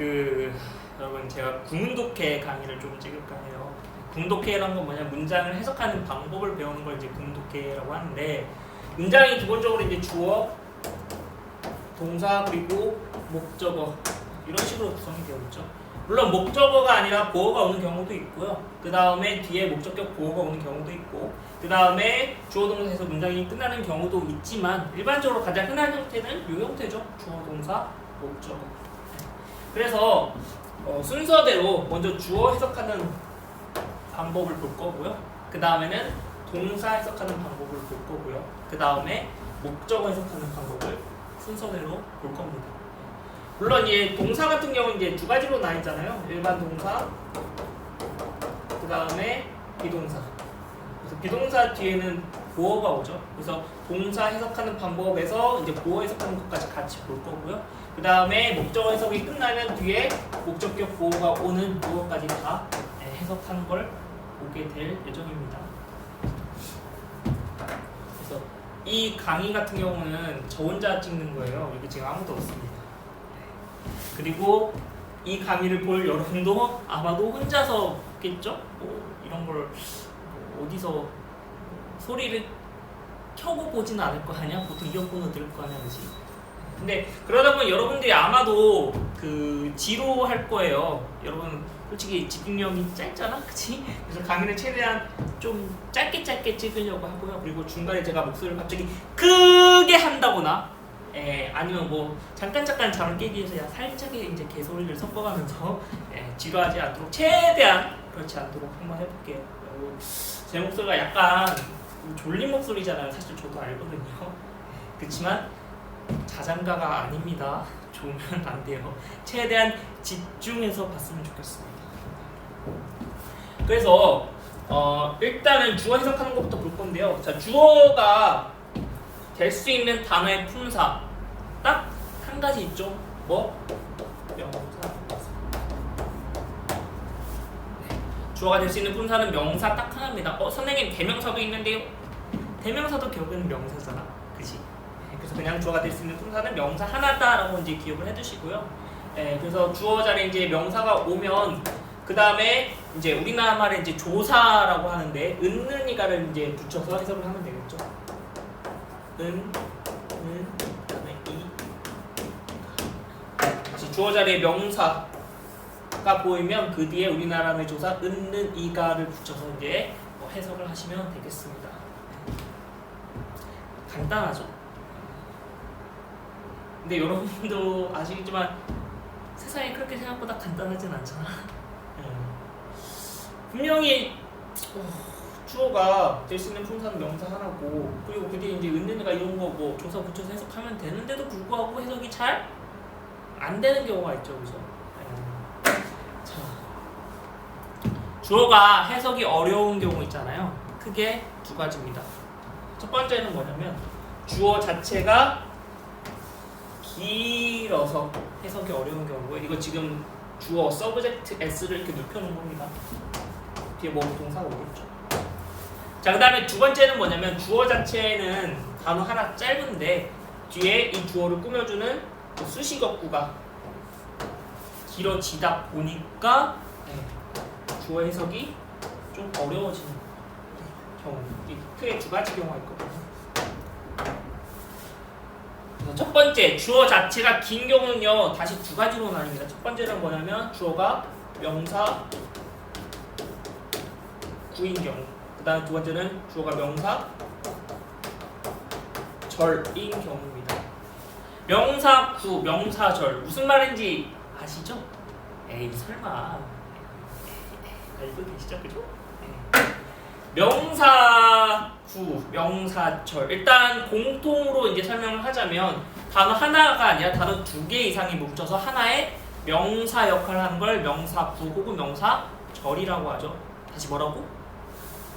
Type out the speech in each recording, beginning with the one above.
여러분 제가 구문독해 강의를 좀 찍을까 해요. 구문독해라는 건 뭐냐, 문장을 해석하는 방법을 배우는 걸 이제 구문독해라고 하는데, 문장이 기본적으로 이제 주어, 동사 그리고 목적어 이런 식으로 구성이 되어 있죠. 물론 목적어가 아니라 보어가 오는 경우도 있고요. 그 다음에 뒤에 목적격 보어가 오는 경우도 있고, 그 다음에 주어 동사에서 문장이 끝나는 경우도 있지만, 일반적으로 가장 흔한 형태는 이 형태죠. 주어 동사 목적어. 그래서 순서대로 먼저 주어 해석하는 방법을 볼 거고요. 그 다음에는 동사 해석하는 방법을 볼 거고요. 그 다음에 목적어 해석하는 방법을 순서대로 볼 겁니다. 물론 이제 동사 같은 경우는 이제 두 가지로 나뉘잖아요. 일반 동사, 그 다음에 비동사. 그래서 비동사 뒤에는 보어가 오죠. 그래서 동사 해석하는 방법에서 이제 보어 해석하는 것까지 같이 볼 거고요. 그 다음에 목적어 해석이 끝나면 뒤에 목적격 보어가 오는 보어까지 다 해석하는 걸 보게 될 예정입니다. 그래서 이 강의 같은 경우는 저 혼자 찍는 거예요. 여기 지금 아무도 없습니다. 그리고 이 강의를 볼 여러분도 아마도 혼자서 겠죠? 이런 걸 어디서 소리를 켜고 보지는 않을 거 아니야? 보통 이어폰으로 들을 거 아니야, 그치? 근데 그러다 보면 여러분들이 아마도 지루할 거예요. 여러분 솔직히 집중력이 짧잖아, 그치? 그래서 강의를 최대한 좀 짧게 찍으려고 하고요. 그리고 중간에 제가 목소리를 갑자기 크게 한다거나, 아니면 뭐 잠깐 잠을 깨기 위해서 살짝의 이제 개소리를 섞어가면서 지루하지 않도록 최대한 그렇지 않도록 한번 해볼게요. 제 목소리가 약간 졸린 목소리잖아요. 사실 저도 알거든요. 그렇지만 자장가가 아닙니다. 좋으면 안 돼요. 최대한 집중해서 봤으면 좋겠습니다. 그래서 일단은 주어 해석하는 것부터 볼 건데요. 자, 주어가 될 수 있는 단어의 품사 딱 한 가지 있죠. 뭐? 명사. 주어가 될 수 있는 품사는 명사 딱 하나입니다. 선생님 대명사도 있는데요. 대명사도 결국은 명사잖아, 그지? 그래서 그냥 주어가 될 수 있는 품사는 명사 하나다라고 이제 기억을 해두시고요. 그래서 주어 자리에 이제 명사가 오면 그 다음에 이제 우리나라 말에 이제 조사라고 하는데 은는이가를 이제 붙여서 해석을 하면 되겠죠. 그다음에 이. 다시 주어 자리에 명사가 보이면 그 뒤에 우리나라의 조사 은는이가를 붙여서 이제 해석을 하시면 되겠습니다. 간단하죠. 근데 여러분도 아시겠지만 세상이 그렇게 생각보다 간단하진 않잖아. 분명히 주어가 될 수 있는 품사는 명사 하나고, 그리고 그 뒤에 이제 은는이가 이런 거 뭐 조사 붙여서 해석하면 되는데도 불구하고 해석이 잘 안 되는 경우가 있죠, 그죠? 자, 주어가 해석이 어려운 경우 있잖아요. 크게 두 가지입니다. 첫 번째는 뭐냐면 주어 자체가 길어서 해석이 어려운 경우고요. 이거 지금 주어 서브젝트 s를 이렇게 눕혀놓은 겁니다. 뒤에 뭐 동사가 오겠죠. 자, 그 다음에 두 번째는 뭐냐면 주어 자체는 단어 하나 짧은데 뒤에 이 주어를 꾸며주는 수식어구가 길어지다 보니까 주어 해석이 좀 어려워지는 경우, 크게 두 가지 경우가 있거든요. 첫 번째, 주어 자체가 긴 경우는요, 다시 두 가지로 나뉩니다. 첫 번째는 뭐냐면 주어가 명사 구인 경우, 그 다음 두 번째는 주어가 명사 절인 경우입니다. 명사 구, 명사 절, 무슨 말인지 아시죠? 에이 설마 알고 계시죠? 그죠? 명사 구, 명사 절. 일단 공통으로 이제 설명을 하자면 단어 하나가 아니라 단어 두 개 이상이 뭉쳐서 하나의 명사 역할을 하는 걸 명사 구 혹은 명사 절이라고 하죠. 다시 뭐라고?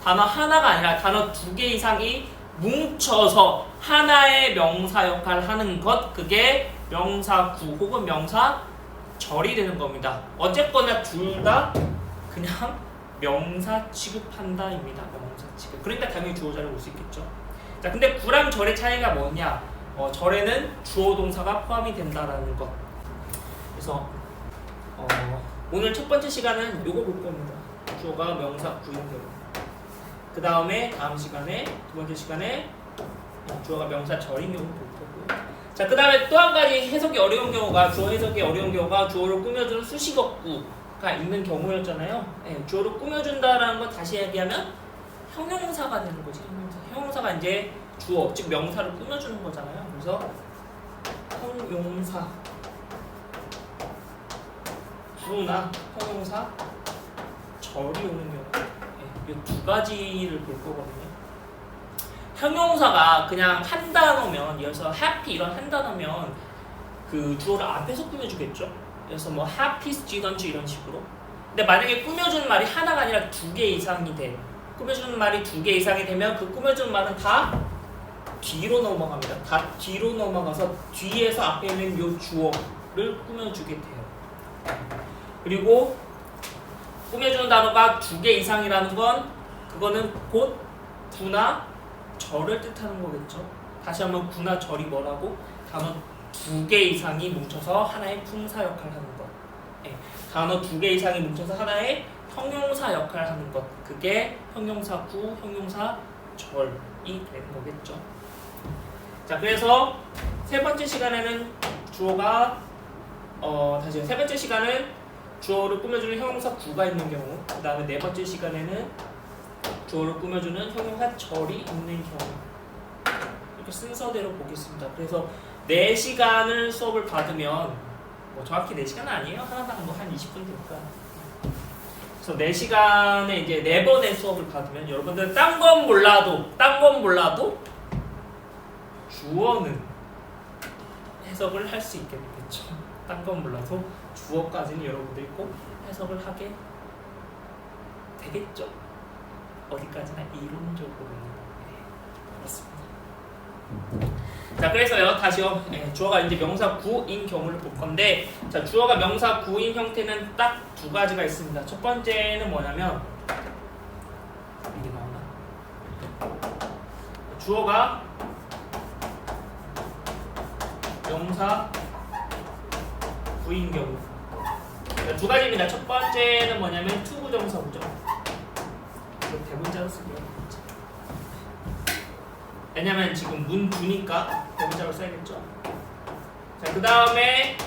단어 하나가 아니라 단어 두 개 이상이 뭉쳐서 하나의 명사 역할을 하는 것, 그게 명사 구 혹은 명사 절이 되는 겁니다. 어쨌거나 둘 다 그냥 명사 취급한다입니다. 명사 취급. 그러니까 당연히 주어 자리에 올 수 있겠죠. 자, 근데 구랑 절의 차이가 뭐냐? 절에는 주어 동사가 포함이 된다라는 것. 그래서 오늘 첫 번째 시간은 요거 볼 겁니다. 주어가 명사 구인 경우. 그 다음에 다음 시간에 두 번째 시간에 주어가 명사 절인 경우 볼 거고요. 자, 그 다음에 또 한 가지 해석이 어려운 경우가 주어 해석이 어려운 경우가 주어를 꾸며주는 수식어구가 있는 경우였잖아요. 네, 주어를 꾸며준다라는 건 다시 얘기하면 형용사가 되는 거지. 형용사가 이제 주어 즉 명사를 꾸며주는 거잖아요. 그래서 형용사 주어나 형용사 절이 오는 경우 이 두 가지를 볼 거거든요. 형용사가 그냥 한 단어면 예를 들어서 happy 이런 한 단어면 그 주어를 앞에서 꾸며주겠죠. 그래서 뭐 happy student 이런 식으로. 근데 만약에 꾸며주는 말이 하나가 아니라 두 개 이상이 돼. 꾸며주는 말이 두 개 이상이 되면 그 꾸며주는 말은 다 뒤로 넘어갑니다. 다 뒤로 넘어가서 뒤에서 앞에 있는 요 주어를 꾸며주게 돼요. 그리고 꾸며주는 단어가 두 개 이상이라는 건 그거는 곧 구나 절을 뜻하는 거겠죠. 다시 한번 구나 절이 뭐라고? 단어 두 개 이상이 뭉쳐서 하나의 품사 역할을 하는 것. 네. 단어 두 개 이상이 뭉쳐서 하나의 형용사 역할을 하는 것. 그게 형용사 구, 형용사 절이 되는 거겠죠. 자, 그래서 세 번째 시간에는 주어가 세 번째 시간은 주어를 꾸며주는 형용사 구가 있는 경우, 그 다음에 네 번째 시간에는 주어를 꾸며주는 형용사 절이 있는 경우, 이렇게 순서대로 보겠습니다. 그래서 4시간을 수업을 받으면 뭐 정확히 4시간은 아니에요. 하나당 뭐 한 20분 되니까. 그래서 4시간에 이제 4번의 수업을 받으면 여러분들 딴 건 몰라도 주어는 해석을 할 수 있게 되겠죠. 딴 건 몰라도 주어까지는 여러분들이 꼭 해석을 하게 되겠죠. 어디까지나 이론적으로는. 그렇습니다. 자, 그래서요, 다시요. 주어가 이제 명사 구인 경우를 볼 건데, 자, 주어가 명사 구인 형태는 딱 두 가지가 있습니다. 첫 번째는 뭐냐면, 이게 나오나? 주어가 명사 구인 경우. 두 가지입니다. 첫 번째는 뭐냐면 투부정사구죠. 이거 대문자로 쓸게요. 왜냐면 지금 문 두니까 대문자로 써야겠죠. 자, 그 다음에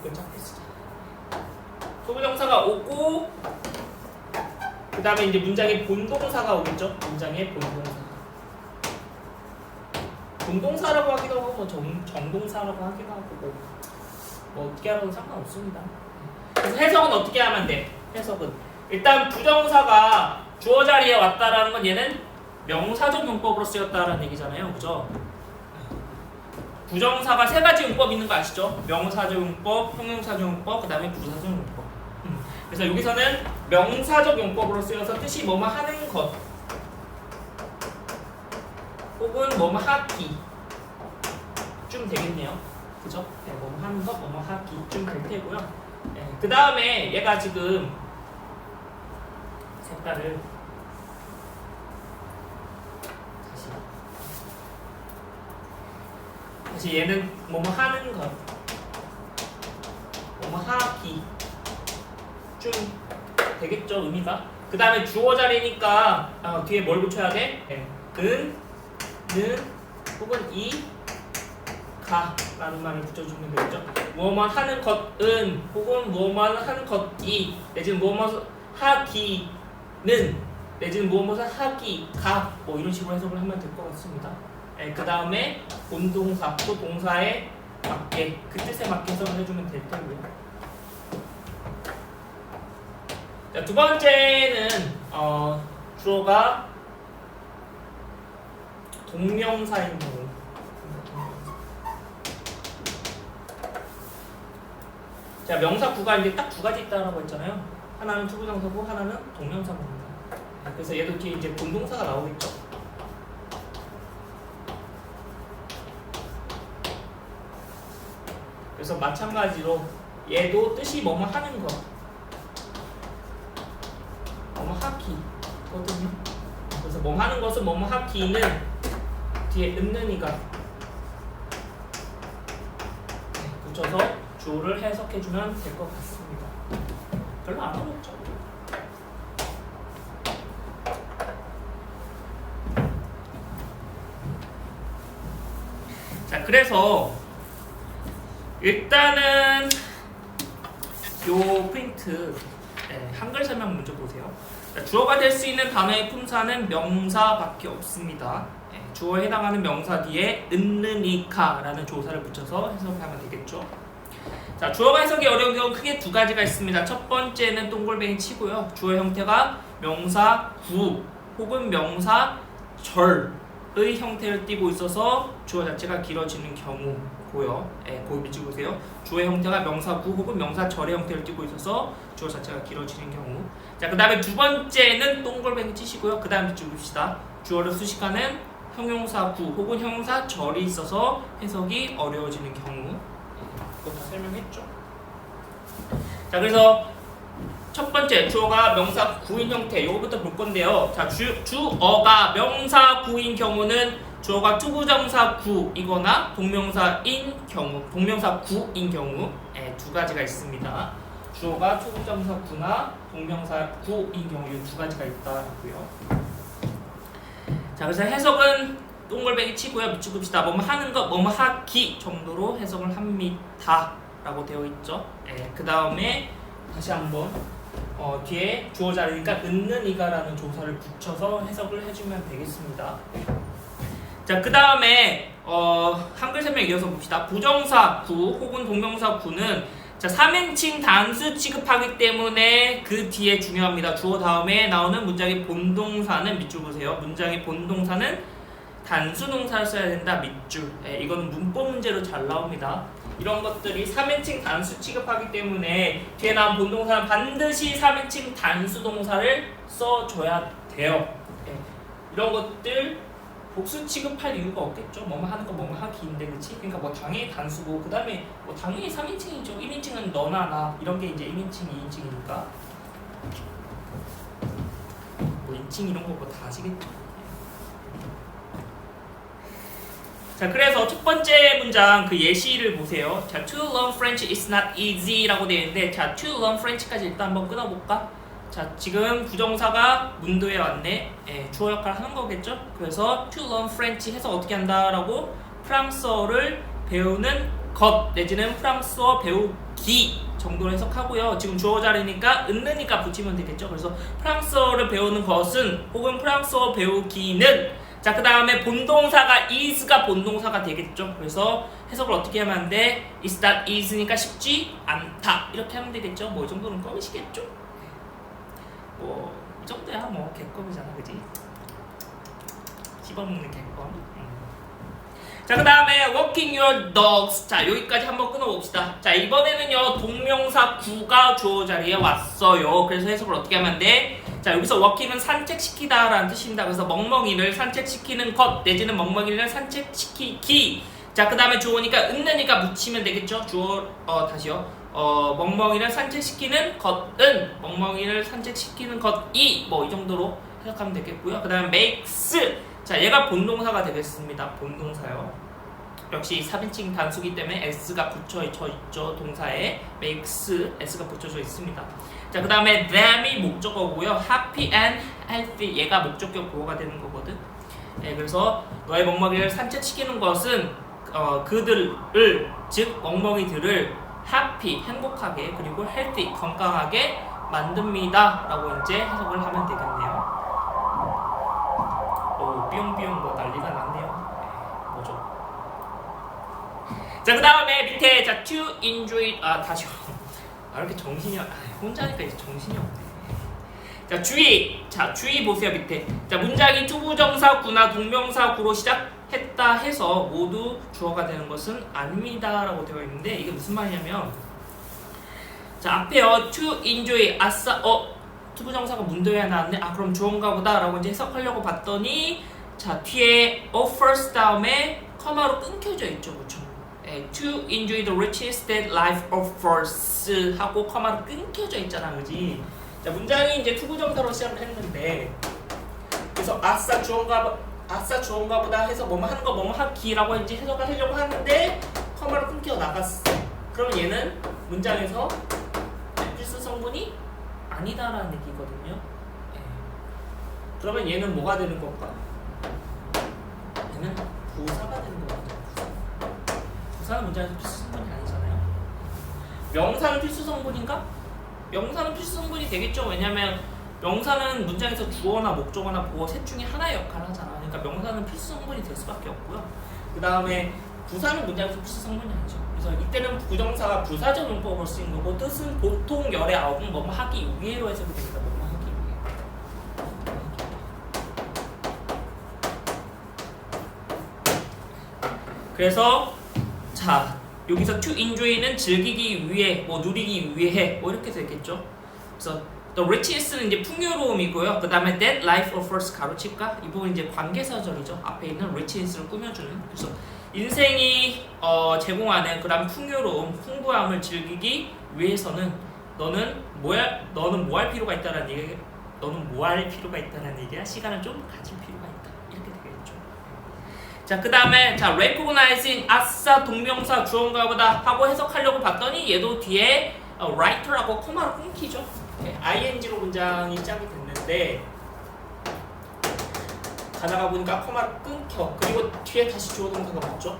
이거 작게 쓰자. 투부정사가 오고, 그 다음에 이제 문장에 본동사가 오겠죠. 문장에 본동사. 본동사라고 하기도 하고, 뭐 정동사라고 하기도 하고, 뭐 어떻게 하면 상관없습니다. 그래서 해석은 어떻게 하면 돼? 해석은 일단 부정사가 주어 자리에 왔다라는 건 얘는 명사적 용법으로 쓰였다라는 얘기잖아요, 그죠? 부정사가 세 가지 용법 있는 거 아시죠? 명사적 용법, 형용사적 용법, 그 다음에 부사적 용법. 그래서 여기서는 명사적 용법으로 쓰여서 뜻이 뭐뭐 하는 것, 혹은 뭐뭐 하기 좀 되겠네요. 그죠? 네, 뭐뭐 하는 것, 뭐뭐 하기쯤 될 테고요. 네, 그 다음에 얘가 지금 색깔을 다시 얘는 뭐뭐 하는 것, 뭐뭐 하기 좀 되겠죠, 의미가. 그 다음에 주어 자리니까 뒤에 뭘 붙여야 돼? 네, 는, 혹은 이, 가 라는 말을 붙여주면 되겠죠. 뭐뭐 하는 것은 혹은 뭐뭐 하는 것이 내지는 뭐뭐 하기는 내지는 뭐뭐 하기가 뭐 이런 식으로 해석을 하면 될 것 같습니다. 네, 그 다음에 본동사 또 동사에 맞게 그 뜻에 맞게 해석을 해주면 될 테고요. 자, 두 번째는 주어가 동명사인 경우. 자, 명사 구가 이제 딱 두 가지 있다라고 했잖아요. 하나는 투부정사고 하나는 동명사구입니다. 그래서 얘도 뒤에 이제 본동사가 나오겠죠. 그래서 마찬가지로 얘도 뜻이 뭐뭐 하는 것, 뭐뭐 하기거든요. 그래서 뭐뭐 하는 것은 뭐뭐 하기는 뒤에 은는이가 붙여서 주어를 해석해주면 될 것 같습니다. 별로 안 어렵죠. 자, 그래서 일단은 요 프린트 한글 설명 먼저 보세요. 자, 주어가 될 수 있는 단어의 품사는 명사밖에 없습니다. 주어에 해당하는 명사 뒤에 은느니카라는 조사를 붙여서 해석을 하면 되겠죠. 자, 주어가 해석이 어려운 경우 크게 두 가지가 있습니다. 첫 번째는 동글뱅이 치고요. 주어 형태가 명사 구 혹은 명사 절의 형태를 띠고 있어서 주어 자체가 길어지는 경우고요. 거기 비추보세요. 주어의 형태가 명사 구 혹은 명사 절의 형태를 띠고 있어서 주어 자체가 길어지는 경우. 자, 그 다음에 두 번째는 동글뱅이 치시고요. 그 다음 비추봅시다. 주어를 수식하는 형용사 구 혹은 형용사 절이 있어서 해석이 어려워지는 경우. 그거 다 설명했죠. 자, 그래서 첫 번째 주어가 명사 구인 형태 요거부터 볼 건데요. 자, 주어가 명사 구인 경우는 주어가 투부정사 구이거나 동명사인 경우, 동명사 구인 경우 두 가지가 있습니다. 주어가 투부정사 구나 동명사 구인 경우 이 두 가지가 있다고요. 자, 그래서 해석은 동글뱅이 치고요. 밑줄 긋읍시다. 뭐뭐 하는 것, 뭐뭐 하기 정도로 해석을 합니다 라고 되어 있죠. 그 다음에 다시 한번 뒤에 주어 자리니까 은느니가라는 조사를 붙여서 해석을 해주면 되겠습니다. 자, 그 다음에 한글 설명 이어서 봅시다. 부정사 구 혹은 동명사 구는 자, 3인칭 단수 취급하기 때문에 그 뒤에 중요합니다. 주어 다음에 나오는 문장의 본동사는 밑줄 보세요. 문장의 본동사는 단수 동사를 써야 된다. 밑줄. 이거는 문법 문제로 잘 나옵니다. 이런 것들이 3인칭 단수 취급하기 때문에 뒤에 나온 본동사는 반드시 3인칭 단수 동사를 써줘야 돼요. 이런 것들 복수 취급할 이유가 없겠죠. 뭐뭐 하는 거 뭐뭐 하기인데, 그치? 그러니까 뭐 당연히 단수고, 그 다음에 뭐 당연히 3인칭이죠. 1인칭은 너나 나 이런 게 이제 1인칭, 2인칭이니까 뭐 인칭 이런 거 뭐 다 아시겠죠. 자, 그래서 첫 번째 문장 그 예시를 보세요. 자, to learn French is not easy라고 되어 있는데, 자, to learn French까지 일단 한번 끊어볼까? 자, 지금 부정사가 문도에 왔네. 주어 역할을 하는 거겠죠? 그래서 to learn French 해서 어떻게 한다라고 프랑스어를 배우는 것 내지는 프랑스어 배우기 정도로 해석하고요. 지금 주어 자리니까 은느니까 붙이면 되겠죠? 그래서 프랑스어를 배우는 것은 혹은 프랑스어 배우기는 자, 그 다음에 본동사가 is가 본동사가 되겠죠? 그래서 해석을 어떻게 하면 안 돼? is that is니까 쉽지 않다 이렇게 하면 되겠죠? 뭐 이 정도는 껌이시겠죠? 뭐 이 정도야 뭐 개껌이잖아, 그지? 씹어먹는 개껌. 자, 그 다음에 walking your dogs. 자, 여기까지 한번 끊어봅시다. 자, 이번에는요 동명사 구가 주어 자리에 왔어요. 그래서 해석을 어떻게 하면 돼? 자, 여기서 walking은 산책시키다 라는 뜻입니다. 그래서 멍멍이를 산책시키는 것 내지는 멍멍이를 산책시키기. 자, 그 다음에 주어니까 은느니까 붙이면 되겠죠? 주어 다시요. 멍멍이를 산책시키는 것은 멍멍이를 산책시키는 것이 뭐 이 정도로 해석하면 되겠고요. 그 다음에 makes. 자, 얘가 본동사가 되겠습니다. 본동사요. 역시 3인칭 단수기 때문에 s가 붙여져 있죠. 동사에 makes s가 붙여져 있습니다. 자, 그 다음에 them이 목적어고요. happy and healthy 얘가 목적격 보호가 되는 거거든. 그래서 너의 멍멍이를 산책시키는 것은 그들을 즉 멍멍이들을 happy 행복하게 그리고 healthy 건강하게 만듭니다 라고 이제 해석을 하면 되겠네요. 삐용삐용 뭐 난리가 났네요. 뭐죠? 자, 그 다음에 밑에 자 to enjoy 다시요. 이렇게 정신이 혼자 하니까 이제 정신이 없네. 자, 주의. 자, 주의 보세요. 밑에 자 문장이 투부정사 구나 동명사 구로 시작했다 해서 모두 주어가 되는 것은 아닙니다 라고 되어 있는데, 이게 무슨 말이냐면 자, 앞에요 to enjoy 아싸 투부정사가 문도에 나왔네. 그럼 주어인가 보다 라고 이제 해석하려고 봤더니 자, 뒤에 offers 다음에 커마로 끊겨져 있죠. 그렇죠? to enjoy the riches that life offers 하고 커마로 끊겨져 있잖아, 그지? 자, 문장이 이제 투부정사로 시작을 했는데, 그래서 아싸 주어인가 보다 해서 뭐뭐 하는 거 뭐뭐 하기라고 이제 해석을 하려고 하는데 커마로 끊겨 나갔어. 그럼 얘는 문장에서 필수 성분이 아니다라는 얘기거든요. 예. 그러면 얘는 뭐가 되는 걸까? 얘는 부사가 되는 거거든요. 부사는 문장에서 필수 성분이 아니잖아요. 명사는 필수 성분인가? 명사는 필수 성분이 되겠죠. 왜냐면 명사는 문장에서 주어나 목적어나 보어 셋 중에 하나의 역할을 하잖아. 그러니까 명사는 필수 성분이 될 수밖에 없고요. 그 다음에 부사는 문장에서 필수 성분이 아니죠. 그래서 이때는 부정사가 부사적 용법을 쓰인 거고 뜻은 보통 열의 아홉은 뭐뭐 하기 위해로 해석이 됩니다. 뭐뭐 하기 위해. 그래서 자 여기서 to enjoy는 즐기기 위해, 뭐 누리기 위해, 뭐 이렇게 되겠죠. 그래서 the richness는 이제 풍요로움이고요. 그 다음에 that life offers 가로칠까? 이 부분 이제 관계사절이죠. 앞에 있는 richness를 꾸며주는. 그래서 인생이 제공하는 그런 풍요로움, 풍부함을 즐기기 위해서는 너는 뭐 할 필요가 있다라는 얘기, 너는 뭐 할 필요가 있다라는 얘기야. 시간을 좀 가질 필요가 있다. 이렇게 되겠죠. 자, 그 다음에 자 recognizing 아싸 동명사 주어인가보다 하고 해석하려고 봤더니 얘도 뒤에 writer라고 코마로 끊기죠. ing로 문장이 시작이 됐는데 가다가 보니까 코마로 끊겨. 그리고 뒤에 다시 주어 동사가 붙죠.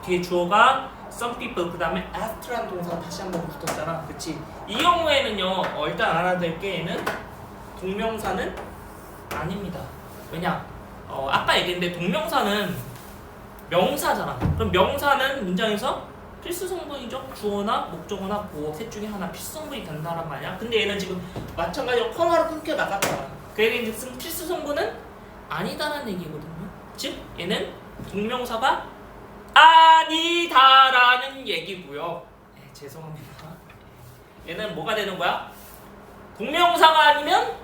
뒤에 주어가 some people, 그 다음에 after라는 동사가 다시 한번 붙었잖아. 그치? 이 경우에는요 일단 알아야 될 게 얘는 동명사는 아닙니다. 왜냐? 아까 얘기했는데 동명사는 명사잖아. 그럼 명사는 문장에서 필수 성분이죠. 주어나 목적어나 보어 셋 중에 하나 필수 성분이 된다란 말이야. 근데 얘는 지금 마찬가지로 커마로 끊겨 나갔잖아. 그 얘기는 필수 성분은 아니다라는 얘기거든요. 즉 얘는 동명사가 아니다라는 얘기고요. 죄송합니다. 얘는 뭐가 되는 거야? 동명사가 아니면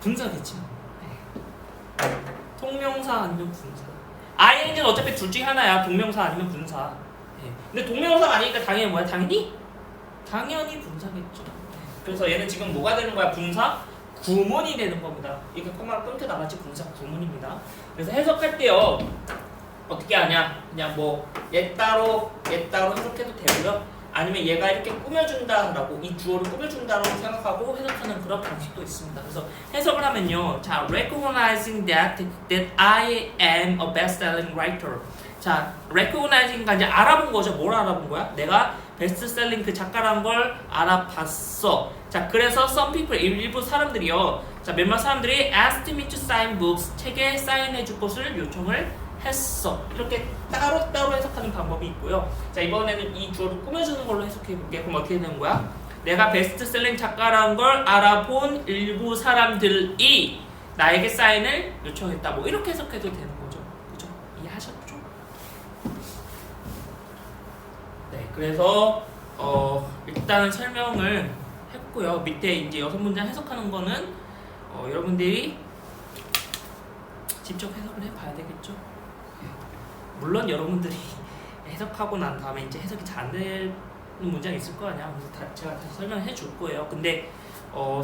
분사겠지. 동명사 아니면 분사. ing는 어차피 둘 중에 하나야. 동명사 아니면 분사. 근데 동명사가 아니니까 당연히 뭐야? 당연히 분사겠죠. 그래서 얘는 지금 뭐가 되는 거야? 분사 구문이 되는 겁니다. 이게 코마로 끊겨 나갔지 분사 구문입니다. 그래서 해석할 때요 어떻게 하냐? 그냥 뭐 얘 따로 해석해도 되고요. 아니면 얘가 이렇게 꾸며준다라고 이 주어를 꾸며준다라고 생각하고 해석하는 그런 방식도 있습니다. 그래서 해석을 하면요, 자, recognizing that I am a best-selling writer. 자, recognizing가 이제 알아본 거죠. 뭘 알아본 거야? 내가 베스트셀링 그 작가라는 걸 알아봤어. 자, 그래서 some people 일부 사람들이요. 자, 몇몇 사람들이 asked me to sign books. 책에 사인해줄 것을 요청을 했어. 이렇게 따로따로 해석하는 방법이 있고요. 자, 이번에는 이 주어를 꾸며주는 걸로 해석해볼게. 그럼 어떻게 되는 거야? 내가 베스트셀링 작가라는 걸 알아본 일부 사람들이 나에게 사인을 요청했다. 뭐 이렇게 해석해도 되는 거죠. 그죠? 이해하셨죠? 네, 그래서 일단은 설명을 했고요. 밑에 이제 6문장 해석하는 거는 여러분들이 직접 해석을 해봐야 되겠죠. 물론 여러분들이 해석하고 난 다음에 이제 해석이 잘 안 되는 문장이 있을 거 아니야. 그래서 제가 다시 설명해 줄 거예요. 근데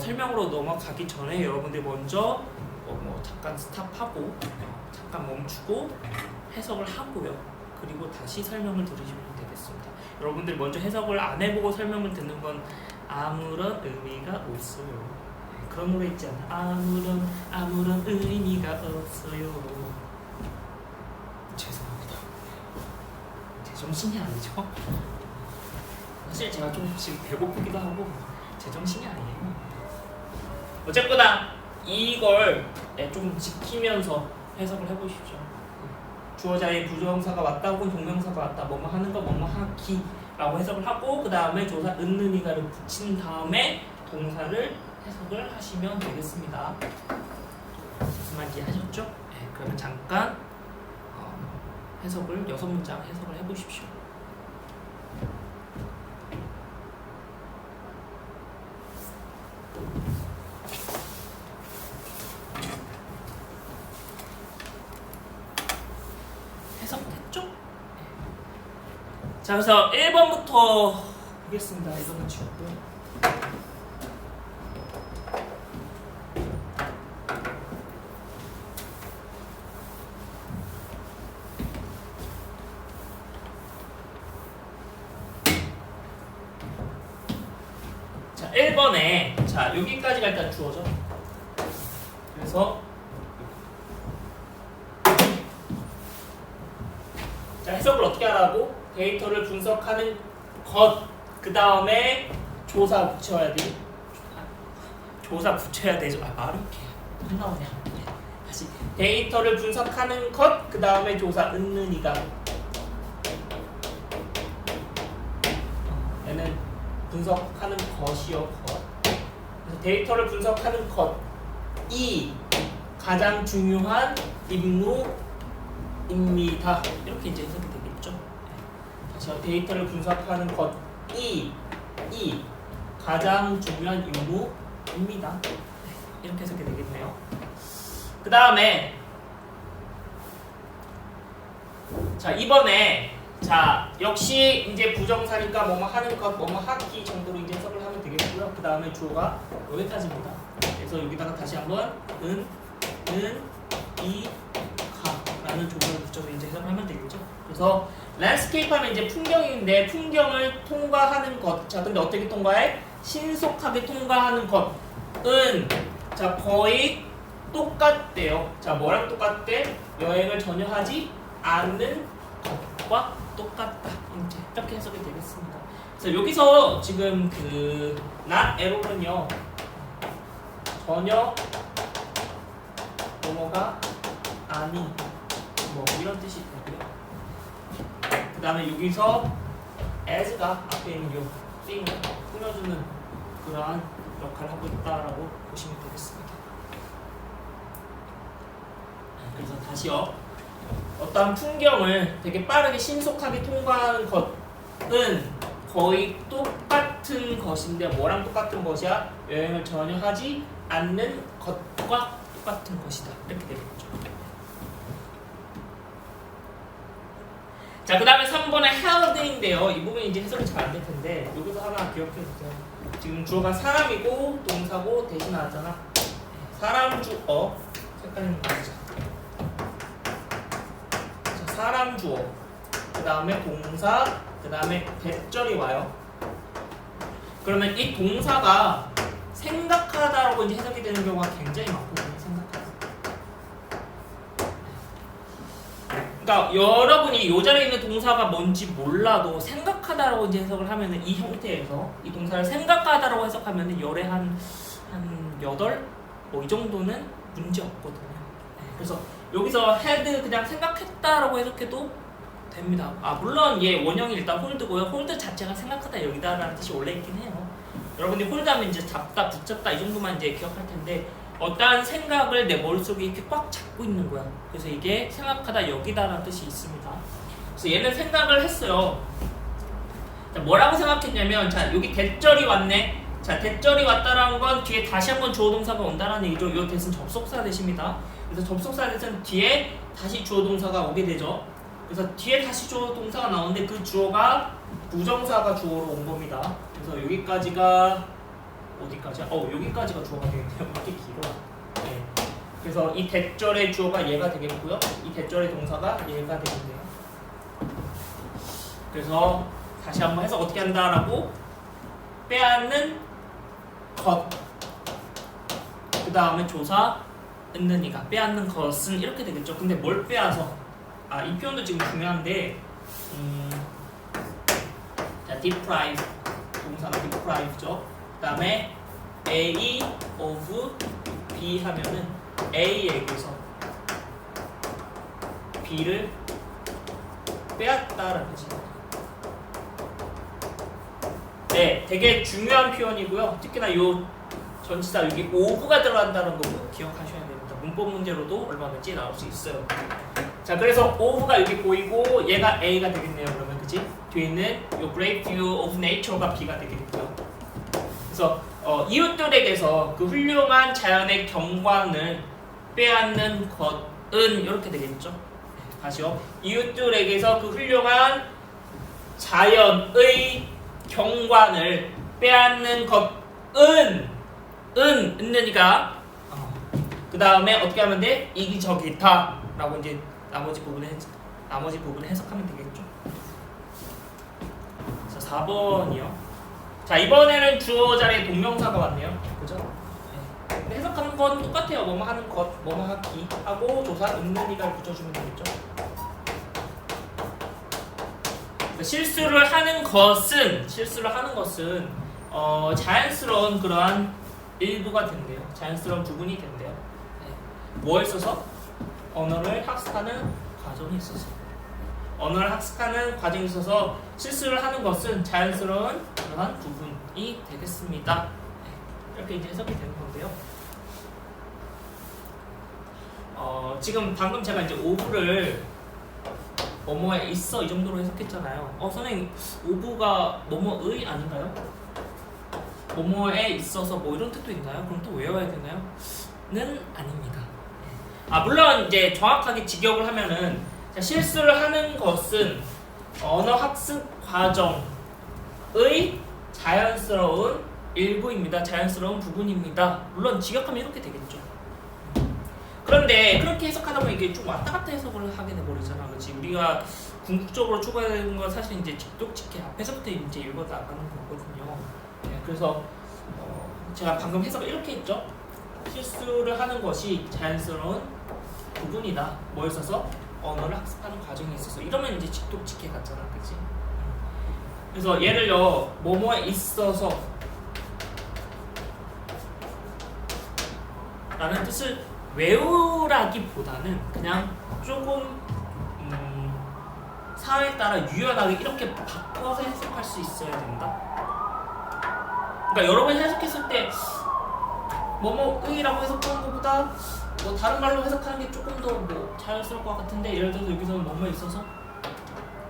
설명으로 넘어가기 전에 여러분들 먼저 뭐 잠깐 스탑하고 잠깐 멈추고 해석을 하고요. 그리고 다시 설명을 들으시면 되겠습니다. 여러분들 먼저 해석을 안 해보고 설명을 듣는 건 아무런 의미가 없어요. 그런 노래 있지 않아? 아무런 의미가 없어요. 죄송합니다. 제정신이 아니죠? 사실 제가 좀 지금 배고프기도 하고 제정신이 아니에요. 어쨌거나 이걸 좀 지키면서 해석을 해보십시오. 주어자의 부정사가 왔다 혹은 동명사가 왔다, 뭐뭐 하는 거 뭐뭐 하기라고 해석을 하고 그 다음에 조사 은는이가를 붙인 다음에 동사를 해석을 하시면 되겠습니다. 무슨 말인지 이해하셨죠? 네, 그러면 잠깐 해석을 6문장 해석을 해보십시오. 해석됐죠? 자, 그래서 1번부터 보겠습니다. 1번은 지웠고요. 1번에 자 여기까지가 일단 주어져. 그래서 자 해석을 어떻게 하라고? 데이터를 분석하는 것, 그 다음에 조사 붙여야 돼. 조사 붙여야 되죠. 말이 이렇게 안 나오냐. 다시 데이터를 분석하는 것, 그 다음에 조사 은는이가. 얘는 분석하는 것이요, 것. 그래서 데이터를 분석하는 것이 가장 중요한 임무입니다. 이렇게 이제 해석이 되겠죠. 그래서 데이터를 분석하는 것이 가장 중요한 임무입니다. 이렇게 해석이 되겠네요. 그 다음에 자 이번에 자 역시 이제 부정사니까 뭐뭐 하는 것, 뭐뭐 하기 정도로 이제 해석을 하면 되겠고요. 그 다음에 주어가 여기까지입니다. 그래서 여기다가 다시 한번 이, 가라는 조건을 붙여서 이제 해석을 하면 되겠죠. 그래서 랜드스케이프 하면 이제 풍경인데 풍경을 통과하는 것. 자 근데 어떻게 통과해? 신속하게 통과하는 것은 자 거의 똑같대요. 자 뭐랑 똑같대? 여행을 전혀 하지 않는 것과 똑같다. 이제 이렇게 해석이 되겠습니다. 그래서 여기서 지금 그 not at all은요 전혀 뭐뭐가 아니 뭐 이런 뜻이 되고요. 그 다음에 여기서 as가 앞에 있는 요 thing을 꾸며주는 그러한 역할을 하고 있다라고 보시면 되겠습니다. 그래서 다시요. 어떠한 풍경을 되게 빠르게 신속하게 통과하는 것은 거의 똑같은 것인데 뭐랑 똑같은 것이야? 여행을 전혀 하지 않는 것과 똑같은 것이다. 이렇게 되겠죠. 자, 그 다음에 3번의 held인데요. 이 부분이 이제 해석이 잘 안 될 텐데 여기서 하나 기억해 주세요. 지금 주어가 사람이고 동사고 대신 나왔잖아. 사람 주어 색깔이 나오죠. 사람 주어, 그 다음에 동사, 그 다음에 대절이 와요. 그러면 이 동사가 생각하다라고 이제 해석이 되는 경우가 굉장히 많거든요. 생각하다. 그러니까 여러분이 이 자리에 있는 동사가 뭔지 몰라도 생각하다라고 이제 해석을 하면은 이 형태에서 이 동사를 생각하다라고 해석하면은 열에 한 8? 뭐 이 정도는 문제 없거든요. 그래서 여기서 had 그냥 생각했다라고 해석해도 됩니다. 물론 얘 원형이 일단 홀드고요. 홀드 자체가 생각하다 여기다라는 뜻이 원래 있긴 해요. 여러분들이 홀드하면 이제 잡다, 붙잡다 이 정도만 이제 기억할 텐데 어떠한 생각을 내 머릿속에 이렇게 꽉 잡고 있는 거야. 그래서 이게 생각하다 여기다라는 뜻이 있습니다. 그래서 얘는 생각을 했어요. 자, 뭐라고 생각했냐면 자 여기 대절이 왔네. 자 대절이 왔다라는 건 뒤에 다시 한번 주어 동사가 온다라는 얘기죠. 이 대신 접속사 대신입니다. 그래서 접속사 대신 뒤에 다시 주어 동사가 오게 되죠. 그래서 뒤에 다시 주어 동사가 나오는데 그 주어가 부정사가 주어로 온 겁니다. 그래서 여기까지가 어디까지야? 여기까지가 주어가 되겠네요. 이렇게 길어. 네. 그래서 이 대절의 주어가 얘가 되겠고요. 이 대절의 동사가 얘가 되겠네요. 그래서 다시 한번 해서 어떻게 한다라고 빼앗는 것. 그 다음에 조사 은는이가 빼앗는 것은 이렇게 되겠죠. 근데 뭘 빼앗어? 이 표현도 지금 중요한데 자, deprive 동사가 deprive죠. 그 다음에 A of B 하면은 A에게서 B를 빼앗다라는 뜻입니다. 네, 되게 중요한 표현이고요. 특히나 요 전치사 여기 of가 들어간다는 거 기억하셔야 됩니다. 문법 문제로도 얼마든지 나올 수 있어요. 자, 그래서 of가 여기 보이고 얘가 A가 되겠네요. 그러면 그치? 뒤에 있는 요 great view of nature가 B가 되겠고요. 그래서 이웃들에게서 그 훌륭한 자연의 경관을 빼앗는 것은 이렇게 되겠죠. 다시요. 이웃들에게서 그 훌륭한 자연의 경관을 빼앗는 것은 은는이가 그 다음에 어떻게 하면 돼? 이기적이다 라고 이제 나머지 부분에 해석하면 되겠죠. 자, 4번이요. 자, 이번에는 주어 자리에 동명사가 왔네요. 그죠? 네. 근데 해석하는 건 똑같아요. 뭐뭐 하는 것, 뭐뭐 하기 하고 조사 있는 이가 붙여주면 되겠죠. 실수를 하는 것은 자연스러운 그러한 일부가 된대요. 자연스러운 부분이 된대요. 네. 뭐에 있어서? 언어를 학습하는 과정이 있어서. 언어를 학습하는 과정에 있어서 실수를 하는 것은 자연스러운 그러한 부분이 되겠습니다. 네. 이렇게 이제 해석이 되는 건데요. 지금 방금 제가 이제 오브를 뭐뭐에 있어 이 정도로 해석했잖아요. 선생님 오브가 뭐뭐의 아닌가요? 뭐뭐에 있어서 뭐 이런 뜻도 있나요? 그럼 또 외워야 되나요? 는 아닙니다. 물론 이제 정확하게 직역을 하면은 실수를 하는 것은 언어 학습 과정의 자연스러운 일부입니다. 자연스러운 부분입니다. 물론 직역하면 이렇게 되겠죠. 그런데 그렇게 해석하다 보면 이게 좀 왔다 갔다 해석을 하게 돼버리잖아. 그렇지? 우리가 궁극적으로 추구하는 건 사실 이제 직독직해 앞에서부터 이제 읽어 나가는 거거든요. 네, 그래서 제가 방금 해석을 이렇게 했죠. 실수를 하는 것이 자연스러운 부분이다. 뭐에 있어서? 언어를 학습하는 과정에 있어서. 이러면 이제 직독직해 같잖아. 그치? 그래서 예를 들어 뭐뭐에 있어서 라는 뜻을 외우라기보다는 그냥 조금 상황에 따라 유연하게 이렇게 바꿔서 해석할 수 있어야 된다. 그러니까 여러 번 해석했을 때 뭐뭐의라고 해석하는 것보다 뭐 다른 말로 해석하는 게 조금 더 뭐 자연스러울 것 같은데, 예를 들어서 여기서는 뭐뭐에 있어서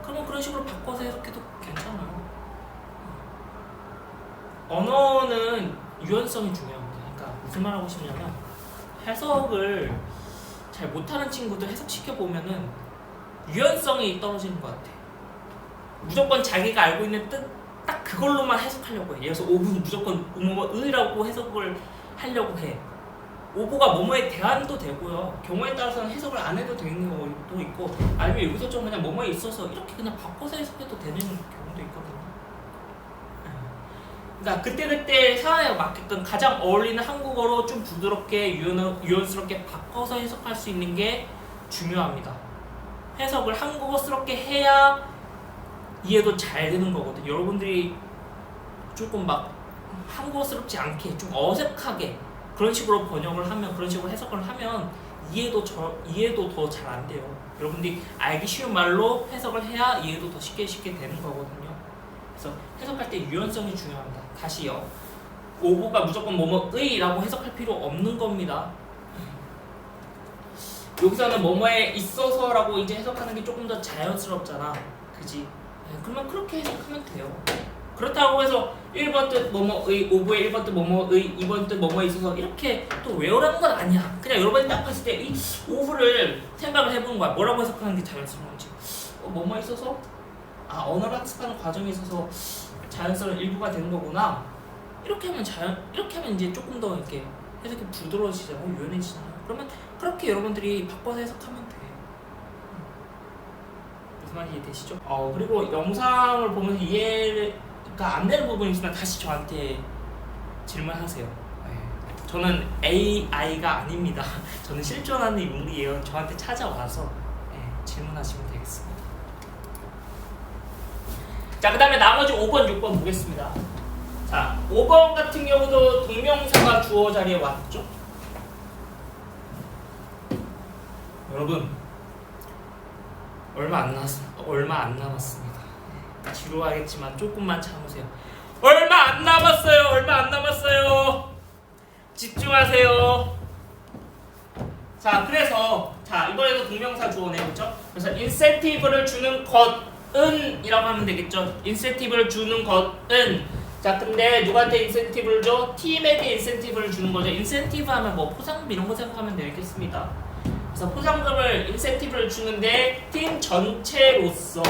그러면 그런 식으로 바꿔서 해석해도 괜찮아요. 언어는 유연성이 중요합니다. 그러니까 무슨 말 하고 싶냐면 해석을 잘 못하는 친구들 해석시켜 보면은 유연성이 떨어지는 것 같아. 무조건 자기가 알고 있는 뜻 딱 그걸로만 해석하려고 해. 예를 들어서 오브는 무조건 뭐뭐의라고 해석을 하려고 해. 오브가 뭐뭐에 대한도 되고요. 경우에 따라서는 해석을 안 해도 되는 경우도 있고, 아니면 여기서 좀 그냥 뭐뭐에 있어서 이렇게 그냥 바꿔서 해석해도 되는 경우도 있거든요. 그러니까 그때그때 상황에 맞게끔 가장 어울리는 한국어로 좀 부드럽게 유연스럽게 바꿔서 해석할 수 있는 게 중요합니다. 해석을 한국어스럽게 해야 이해도 잘 되는 거거든요. 여러분들이 조금 막 한국어스럽지 않게 좀 어색하게 그런 식으로 번역을 하면, 그런 식으로 해석을 하면 이해도 더 잘 안 돼요. 여러분들이 알기 쉬운 말로 해석을 해야 이해도 더 쉽게 되는 거거든요. 그래서 해석할 때 유연성이 중요합니다. 다시요. 오브가 무조건 뭐뭐의라고 해석할 필요 없는 겁니다. 여기서는 뭐뭐에 있어서라고 이제 해석하는 게 조금 더 자연스럽잖아. 그지? 그러면 그렇게 해석하면 돼요. 그렇다고 해서 1번 뜻 뭐뭐의, 오브의 1번 뜻 뭐뭐의, 2번 뜻 뭐뭐에 있어서 이렇게 또 외우라는 건 아니야. 그냥 여러분이 딱 봤을 때 이 오브를 생각을 해보는 거야. 뭐라고 해석하는 게 자연스러운지. 뭐뭐에 있어서 언어를 학습하는 과정에 있어서 자연스러운 일부가 되는 거구나. 이렇게 하면 이제 조금 더 이렇게 해석이 부드러워지잖아요. 유연해지잖아요. 그러면 그렇게 여러분들이 바꿔서 해석하면 돼. 무슨 말인지 이해되시죠? 그리고 영상을 보면서 이해가 안 되는 부분이 있으면 다시 저한테 질문하세요. 저는 AI가 아닙니다. 저는 실존하는 인물이에요. 저한테 찾아와서 질문하시면 되겠습니다. 자, 그 다음에 나머지 5번, 6번 보겠습니다. 자, 5번 같은 경우도 동명사가 주어 자리에 왔죠? 여러분, 얼마 안 남았습니다. 지루하겠지만 조금만 참으세요. 얼마 안 남았어요. 집중하세요. 자, 그래서 이번에도 동명사 주어네요. 그렇죠? 그래서 인센티브를 주는 것은 이라고 하면 되겠죠. 인센티브를 주는 것은, 자, 근데 누구한테 인센티브를 줘? 팀에게 인센티브를 주는 거죠. 인센티브 하면 뭐 포상금 이런 거 생각하면 되겠습니다. 그래서 포상금을 인센티브를 주는데 팀 전체로서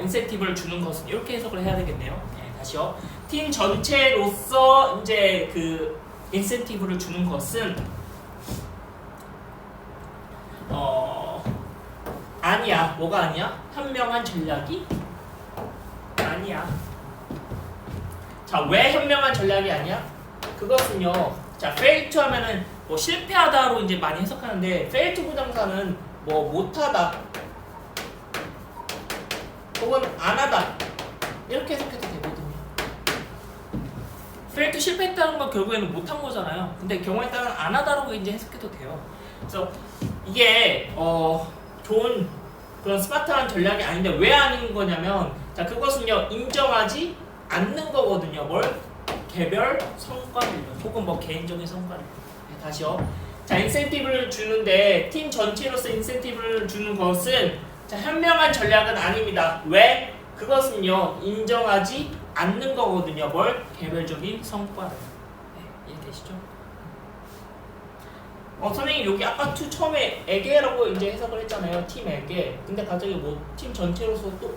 인센티브를 주는 것은 이렇게 해석을 해야 되겠네요. 다시요. 팀 전체로서 이제 그 인센티브를 주는 아니야. 뭐가 아니야? 현명한 전략이 아니야. 자, 왜 현명한 전략이 아니야? 그것은요. 자, fail to 하면은 뭐 실패하다로 이제 많이 해석하는데 fail to 부정사는 뭐 못하다 혹은 안하다 이렇게 해석해도 되거든요. fail to 실패했다는 건 결국에는 못한 거잖아요. 근데 경우에 따라 안하다라고 이제 해석해도 돼요. 그래서 이게 좋은 그런 스마트한 전략이 아닌데 왜 아닌 거냐면 자, 그것은요 인정하지 않는 거거든요. 뭘? 개별 성과를 혹은 뭐 개인적인 성과를. 네, 다시요. 자, 인센티브를 주는데 팀 전체로서 인센티브를 주는 것은 자, 현명한 전략은 아닙니다. 왜? 그것은요 인정하지 않는 거거든요. 뭘? 개별적인 성과를. 네, 이해되시죠? 선생님 여기 아까 투 처음에 에게라고 이제 해석을 했잖아요. 팀에게. 근데 갑자기 뭐 팀 전체로서 또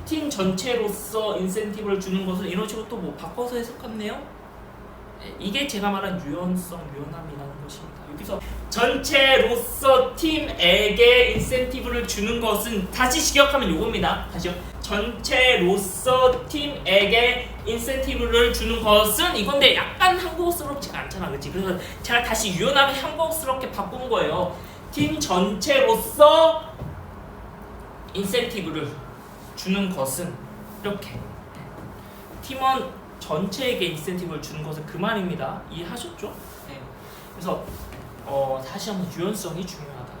팀 전체로서 인센티브를 주는 것을 이런 식으로 또 뭐 바꿔서 해석했네요. 이게 제가 말한 유연성, 유연함이라는 것입니다. 여기서 전체로서 팀에게 인센티브를 주는 것은 다시 기억하면 요겁니다. 다시요. 전체로서 팀에게 인센티브를 주는 것은 이건데 약간 한국어스럽지가 않잖아, 그렇지? 그래서 제가 다시 유연하게 한국어스럽게 바꾼 거예요. 팀 전체로서 인센티브를 주는 것은 이렇게 팀원 전체에게 인센티브를 주는 것은 그 말입니다. 이해하셨죠? 네. 그래서 다시 한번 유연성이 중요하다.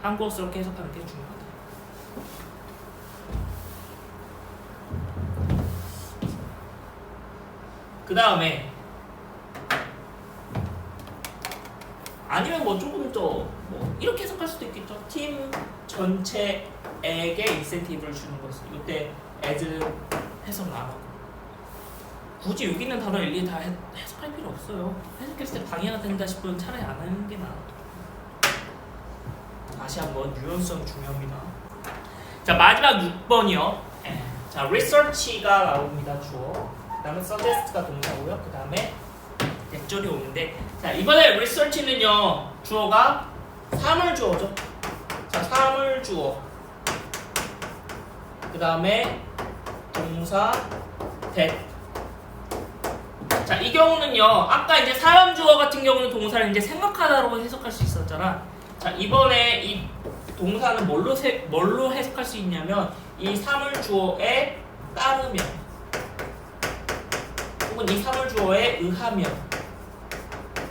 한국어스럽게 해석하는 게 중요하다. 그 다음에 아니면 뭐 조금 더 뭐 이렇게 해석할 수도 있겠죠. 팀 전체에게 인센티브를 주는 것은 이때 as 해석을 안 하고 굳이 여기 있는 단어 일일이 다 해석할 필요 없어요. 해석했을 때 방해가 된다 싶으면 차라리 안 하는 게 나아. 다시 한번 유연성 중요합니다. 자, 마지막 6번이요. 자, research가 나옵니다. 주어. 그 다음에 suggest가 동사고요. 그 다음에 대절이 오는데 자, 이번에 research는요 주어가 사물주어죠. 자, 사물주어. 그 다음에 동사 that. 자, 이 경우는요 아까 이제 사람주어 같은 경우는 동사를 이제 생각하다라고 해석할 수 있었잖아. 자, 이번에 이 동사는 뭘로 해석할 수 있냐면 이 사물주어에 따르면 혹은 이 사물주어에 의하면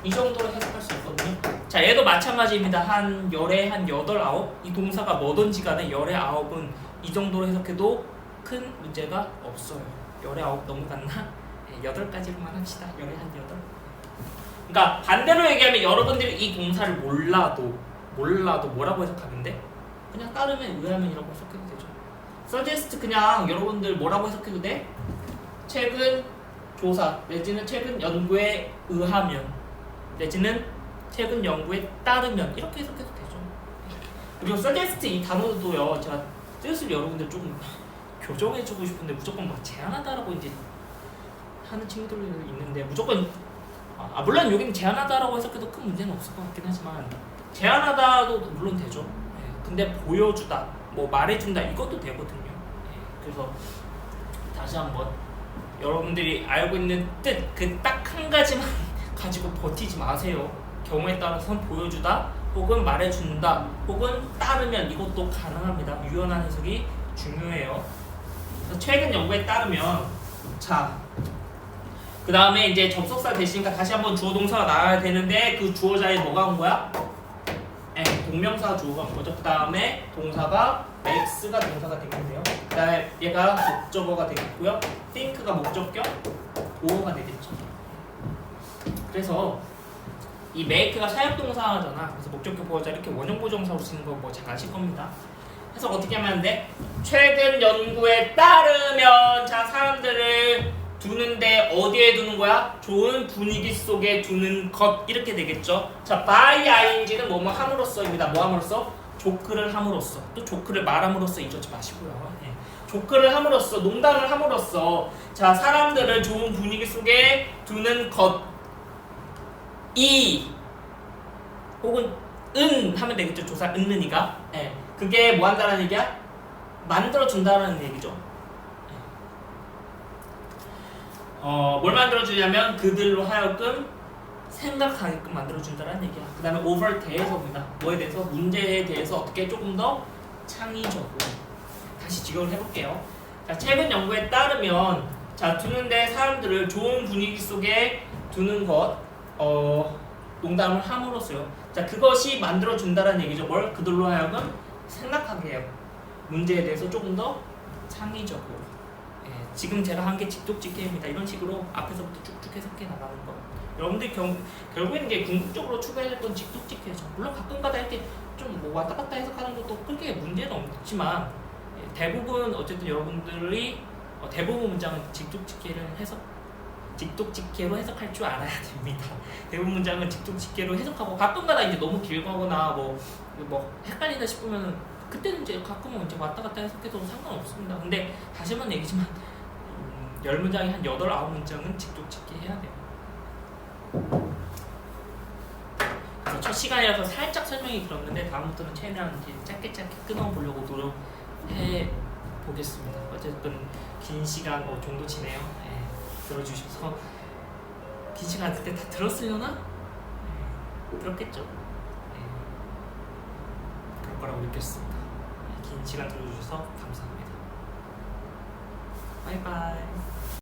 이 정도로 해석할 수 있거든요. 자, 얘도 마찬가지입니다. 한 열에 한 8, 9 이 동사가 뭐든지 간에 열에 9은 이 정도로 해석해도 큰 문제가 없어요. 열에 9 넘어갔나? 8까지로만 합시다. 열에 한 8. 그러니까 반대로 얘기하면 여러분들이 이 동사를 몰라도 뭐라고 해석하면 돼? 그냥 따르면 의하면이라고 해석해도 되죠. suggest 그냥 여러분들 뭐라고 해석해도 돼? 최근 조사 내지는 최근 연구에 의하면 내지는 최근 연구에 따르면 이렇게 해석해도 되죠. 그리고 suggest 이 단어도요 제가 뜻을 여러분들 좀 교정해주고 싶은데 무조건 막 제안하다라고 이제 하는 친구들이 있는데 무조건 물론 여기는 제안하다라고 해석해도 큰 문제는 없을 것 같긴 하지만 제안하다도 물론 되죠. 근데 보여주다, 뭐 말해준다 이것도 되거든요. 그래서 다시 한번 여러분들이 알고 있는 뜻 그 딱 한 가지만 가지고 버티지 마세요. 경우에 따라서는 보여주다 혹은 말해준다 혹은 따르면 이것도 가능합니다. 유연한 해석이 중요해요. 그래서 최근 연구에 따르면 자, 그 다음에 이제 접속사 됐으니까 다시 한번 주어 동사가 나와야 되는데 그 주어 자리에 뭐가 온 거야? 동명사 주어가 온 거죠. 그 다음에 동사가 makes가 동사가 되겠네요. 그 다음에 얘가 목적어가 되겠고요. think가 목적격, 보어가 되겠죠. 그래서 이 make가 사역동사잖아. 그래서 목적격 보어자 이렇게 원형보정사로 쓰는 거 뭐 잘 아실 겁니다. 그래서 어떻게 하면 돼? 최근 연구에 따르면 자, 사람들을 두는데 어디에 두는 거야? 좋은 분위기 속에 두는 것 이렇게 되겠죠. 자, by ing는 뭐뭐 함으로써입니다. 뭐 함으로써? 조크를 함으로써. 또 조크를 말함으로써 잊지 마시고요. 조크를 함으로써, 농담을 함으로써 자, 사람들을 좋은 분위기 속에 두는 것이 혹은 은 하면 되겠죠. 조사 은는이가 그게 뭐 한다는 얘기야? 만들어준다는 얘기죠. 뭘 만들어주냐면 그들로 하여금 생각하게끔 만들어준다는 얘기야. 그 다음에 over 대해서입니다. 뭐에 대해서? 문제에 대해서 어떻게 조금 더 창의적으로. 다시 직역을 해볼게요. 자, 최근 연구에 따르면 자, 두는데 사람들을 좋은 분위기 속에 두는 것 농담을 함으로써요. 자, 그것이 만들어준다는 얘기죠. 뭘? 그들로 하여금 생각하게 해요. 문제에 대해서 조금 더 창의적으로. 예, 지금 제가 한 게 직독직해입니다. 이런 식으로 앞에서부터 쭉쭉 해석해 나가는 거. 여러분들 결국에는 이제 궁극적으로 추구했던 직독직해죠. 물론 가끔가다 이렇게 좀 뭐 왔다 갔다 해석하는 것도 크게 문제는 없지만 예, 대부분 어쨌든 여러분들이 대부분 문장은 직독직해로 해석할 줄 알아야 됩니다. 대부분 문장은 직독직해로 해석하고 가끔가다 이제 너무 길거나 뭐 헷갈리다 싶으면 그때는 이제 가끔은 이제 왔다 갔다 해석해도 상관없습니다. 근데 다시 한번 얘기지만 10문장에 한 8, 9문장은 직독직해 해야 돼요. 그래서 첫 시간이라서 살짝 설명이 길었는데 다음부터는 최대한 짧게 끊어보려고 노력해 보겠습니다. 어쨌든 긴 시간 정도 지내요. 예, 들어주셔서 긴 시간 그때 다 들었으려나? 예, 들었겠죠? 예, 그럴 거라고 느꼈습니다. 긴 시간 들어주셔서 감사합니다. 바이바이.